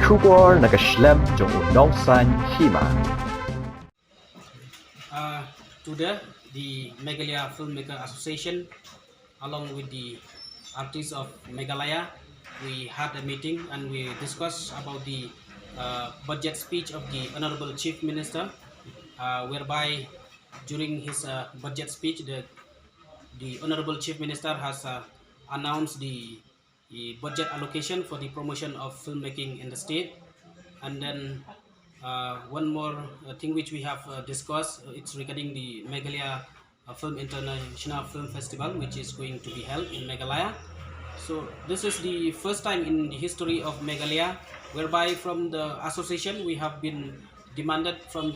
Shubor nakaslem jong udongsan Hima. Today, the Meghalaya Filmmaker Association, along with the artists of Meghalaya, we had a meeting and we discussed about the budget speech of the Honorable Chief Minister, whereby during his budget speech, the Honorable Chief Minister has announced the budget allocation for the promotion of filmmaking in the state. And then one more thing which we have discussed, it's regarding the Meghalaya Film International Film Festival, which is going to be held in Meghalaya. So this is the first time in the history of Meghalaya whereby from the association we have been demanded from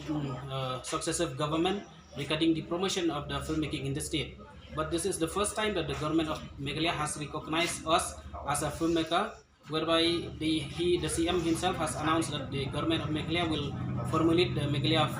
successive government regarding the promotion of the filmmaking in the state. But this is the first time that the government of Meghalaya has recognized us as a filmmaker, whereby the CM himself has announced that the government of Meghalaya will formulate the Meghalaya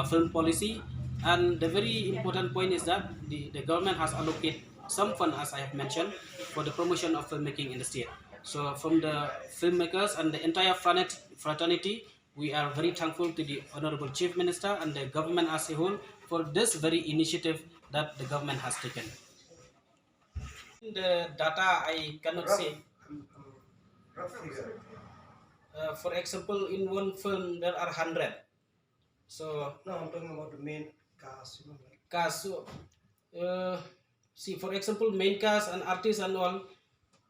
film policy. And the very important point is that the government has allocated some fund, as I have mentioned, for the promotion of filmmaking in the state. So from the filmmakers and the entire fraternity, we are very thankful to the Honorable Chief Minister and the government as a whole for this very initiative that the government has taken. The data I cannot say. For example, in one film there are 100. So no, I'm talking about the main cast. Cast. So, see, for example, main cast and artists and all.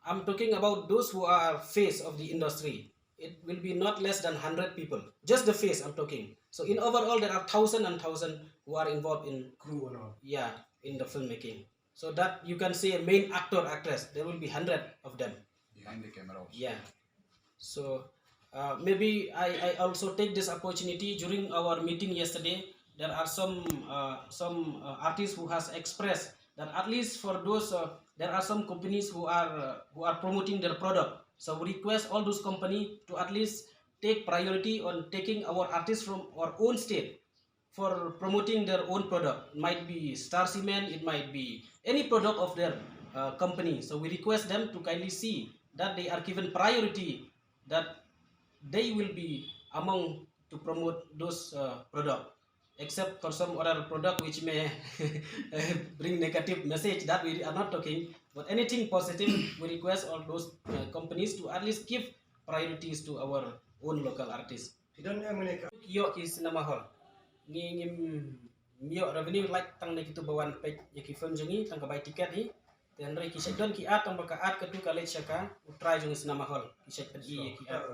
I'm talking about those who are face of the industry. It will be not less than 100 people. Just the face I'm talking. So in overall there are thousand and thousand who are involved in crew and all. Yeah, in the filmmaking. So that you can say a main actor, actress. There will be 100 of them behind the camera also. Yeah. So maybe I also take this opportunity during our meeting yesterday. There are some artists who has expressed that at least for those there are some companies who are promoting their product. So we request all those companies to at least take priority on taking our artists from our own state for promoting their own product. It might be Star Cement, it might be any product of their company. So we request them to kindly see that they are given priority, that they will be among to promote those product, except for some other product which may bring negative message, that we are not talking. But anything positive, we request all those companies to at least give priorities to our own local artists. Yo is namahol ngim mio revenue like tang gitu bawan page yaki film jungi tang kabai tiket hi dan rei kisek don ki at tang baka at ketu kale chaka utrai jungi sinamahol kisek pedi yaki at